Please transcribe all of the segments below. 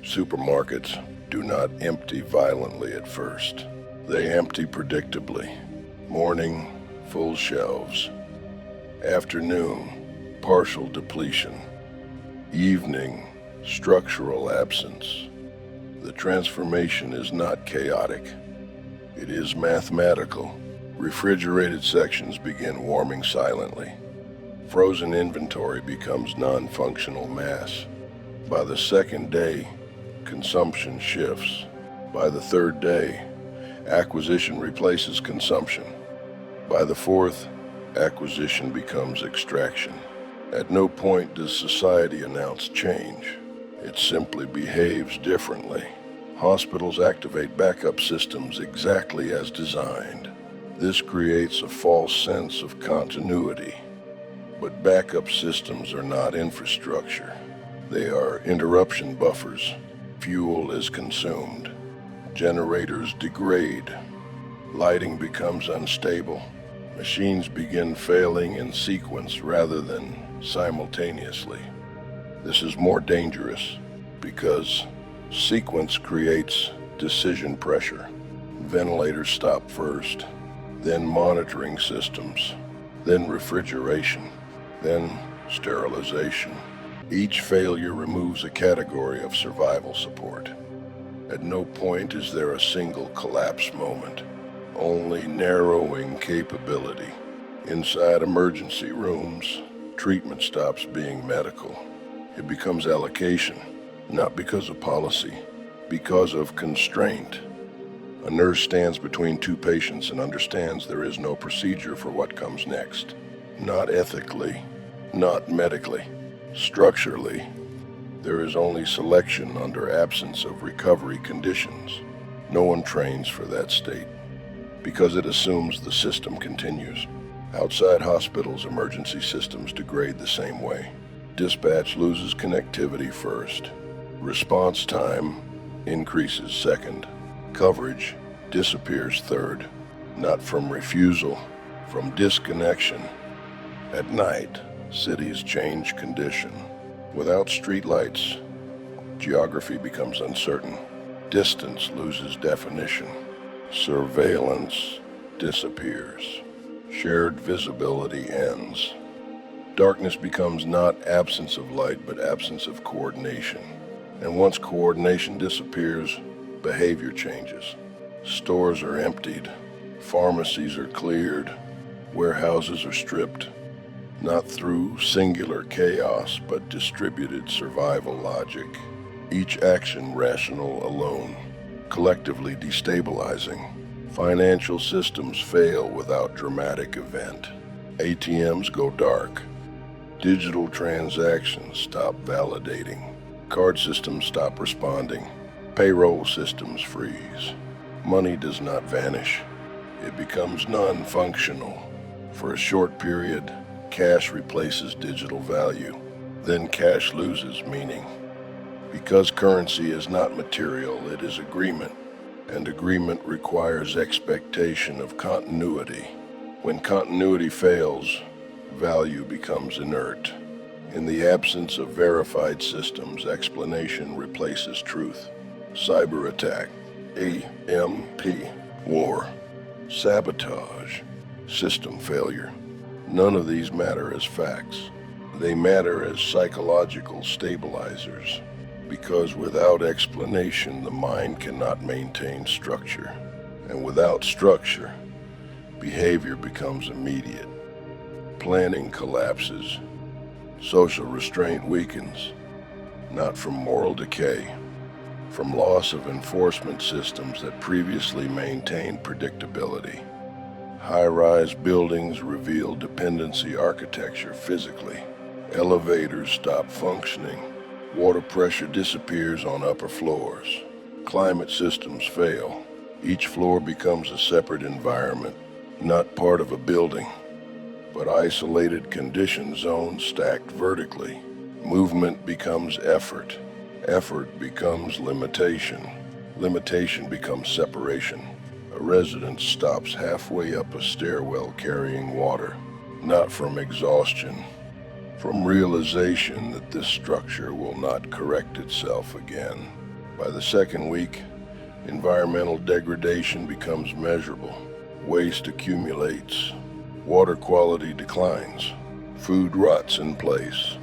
Supermarkets do not empty violently at first. They empty predictably. Morning, full shelves. Afternoon, partial depletion. Evening, structural absence. The transformation is not chaotic. It is mathematical. Refrigerated sections begin warming silently. Frozen inventory becomes non-functional mass. By the second day, consumption shifts. By the third day, acquisition replaces consumption. By the fourth, acquisition becomes extraction. At no point does society announce change. It simply behaves differently. Hospitals activate backup systems exactly as designed. This creates a false sense of continuity. But backup systems are not infrastructure. They are interruption buffers. Fuel is consumed. Generators degrade. Lighting becomes unstable. Machines begin failing in sequence rather than simultaneously. This is more dangerous because sequence creates decision pressure. Ventilators stop first, then monitoring systems, then refrigeration, then sterilization. Each failure removes a category of survival support. At no point is there a single collapse moment, only narrowing capability. Inside emergency rooms, treatment stops being medical. It becomes allocation, not because of policy, because of constraint. A nurse stands between two patients and understands there is no procedure for what comes next. Not ethically, not medically. Structurally, there is only selection under absence of recovery conditions. No one trains for that state, because it assumes the system continues. Outside hospitals, emergency systems degrade the same way. Dispatch loses connectivity first. Response time increases second. Coverage disappears third. Not from refusal, from disconnection. At night, cities change condition. Without streetlights, geography becomes uncertain. Distance loses definition. Surveillance disappears. Shared visibility ends. Darkness becomes not absence of light, but absence of coordination. And once coordination disappears, behavior changes. Stores are emptied. Pharmacies are cleared. Warehouses are stripped. Not through singular chaos, but distributed survival logic. Each action rational alone, collectively destabilizing. Financial systems fail without dramatic event. ATMs go dark. Digital transactions stop validating. Card systems stop responding. Payroll systems freeze. Money does not vanish. It becomes non-functional. For a short period, cash replaces digital value. Then cash loses meaning. Because currency is not material, it is agreement. And agreement requires expectation of continuity. When continuity fails, value becomes inert. In the absence of verified systems, explanation replaces truth. Cyber attack, EMP, war, sabotage, system failure. None of these matter as facts. They matter as psychological stabilizers. Because without explanation, the mind cannot maintain structure. And without structure, behavior becomes immediate. Planning collapses. Social restraint weakens. Not from moral decay, from loss of enforcement systems that previously maintained predictability. High-rise buildings reveal dependency architecture physically. Elevators stop functioning. Water pressure disappears on upper floors. Climate systems fail. Each floor becomes a separate environment, not part of a building, but isolated condition zones stacked vertically. Movement becomes effort. Effort becomes limitation. Limitation becomes separation. A resident stops halfway up a stairwell carrying water, not from exhaustion, from realization that this structure will not correct itself again. By the second week, environmental degradation becomes measurable. Waste accumulates. Water quality declines. Food rots in place.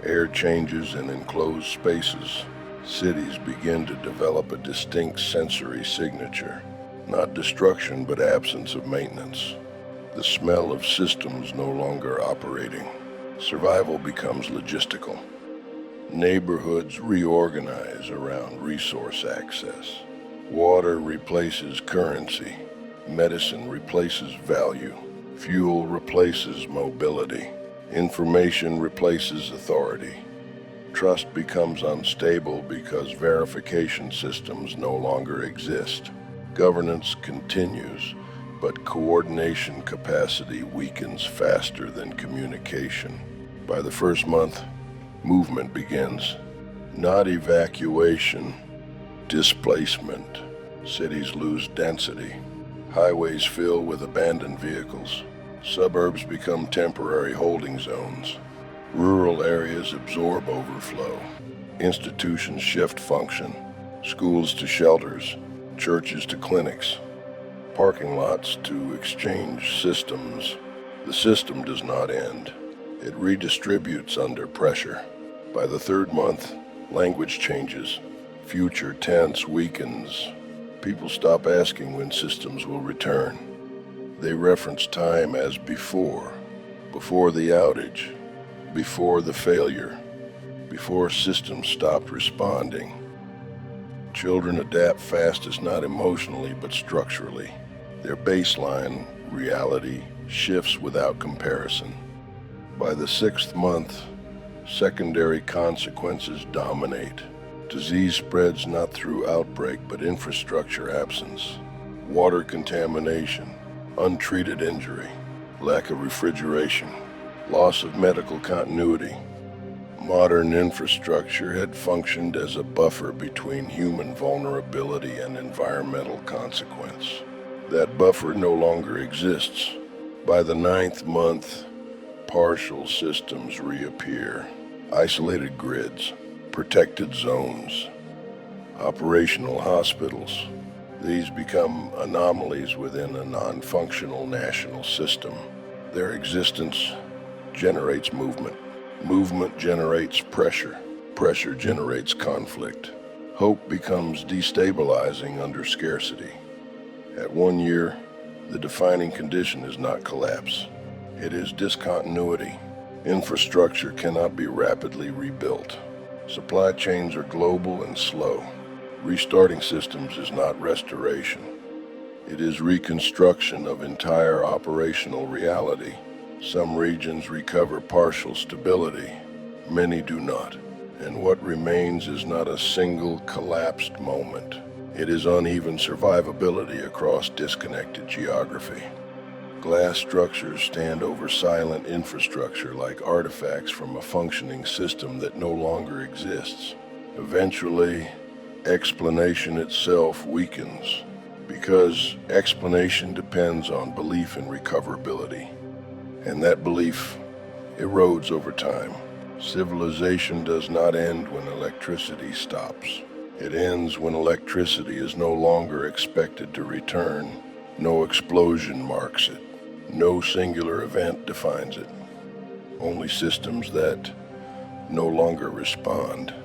Air changes in enclosed spaces. Cities begin to develop a distinct sensory signature. Not destruction, but absence of maintenance. The smell of systems no longer operating. Survival becomes logistical. Neighborhoods reorganize around resource access. Water replaces currency. Medicine replaces value. Fuel replaces mobility. Information replaces authority. Trust becomes unstable because verification systems no longer exist. Governance continues, but coordination capacity weakens faster than communication. By the first month, movement begins. Not evacuation, displacement. Cities lose density. Highways fill with abandoned vehicles. Suburbs become temporary holding zones. Rural areas absorb overflow. Institutions shift function. Schools to shelters. Churches to clinics. Parking lots to exchange systems. The system does not end. It redistributes under pressure. By the third month, language changes. Future tense weakens. People stop asking when systems will return. They reference time as before the outage, before the failure, before systems stopped responding. Children adapt fastest not emotionally but structurally. Their baseline reality shifts without comparison. By the sixth month, secondary consequences dominate. Disease spreads not through outbreak but infrastructure absence. Water contamination, untreated injury, lack of refrigeration, loss of medical continuity. Modern infrastructure had functioned as a buffer between human vulnerability and environmental consequence. That buffer no longer exists. By the ninth month, partial systems reappear. Isolated grids, protected zones, operational hospitals. These become anomalies within a non-functional national system. Their existence generates movement. Movement generates pressure. Pressure generates conflict. Hope becomes destabilizing under scarcity. At 1 year, the defining condition is not collapse. It is discontinuity. Infrastructure cannot be rapidly rebuilt. Supply chains are global and slow. Restarting systems is not restoration. It is reconstruction of entire operational reality. Some regions recover partial stability, many do not. And what remains is not a single collapsed moment. It is uneven survivability across disconnected geography. Glass structures stand over silent infrastructure like artifacts from a functioning system that no longer exists. Eventually, explanation itself weakens, because explanation depends on belief in recoverability. And that belief erodes over time. Civilization does not end when electricity stops. It ends when electricity is no longer expected to return. No explosion marks it. No singular event defines it. Only systems that no longer respond.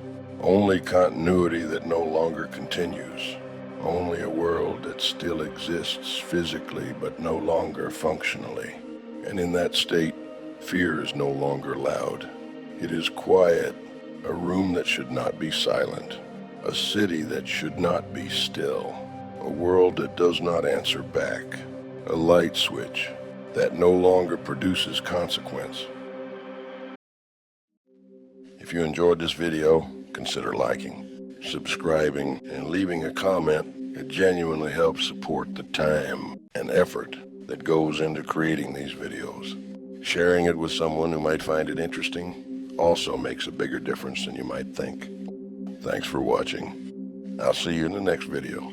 Only continuity that no longer continues. Only a world that still exists physically but no longer functionally. And in that state, fear is no longer loud. It is quiet, a room that should not be silent, a city that should not be still, a world that does not answer back, a light switch that no longer produces consequence. If you enjoyed this video, consider liking, subscribing, and leaving a comment. It genuinely helps support the time and effort that goes into creating these videos. Sharing it with someone who might find it interesting also makes a bigger difference than you might think. Thanks for watching. I'll see you in the next video.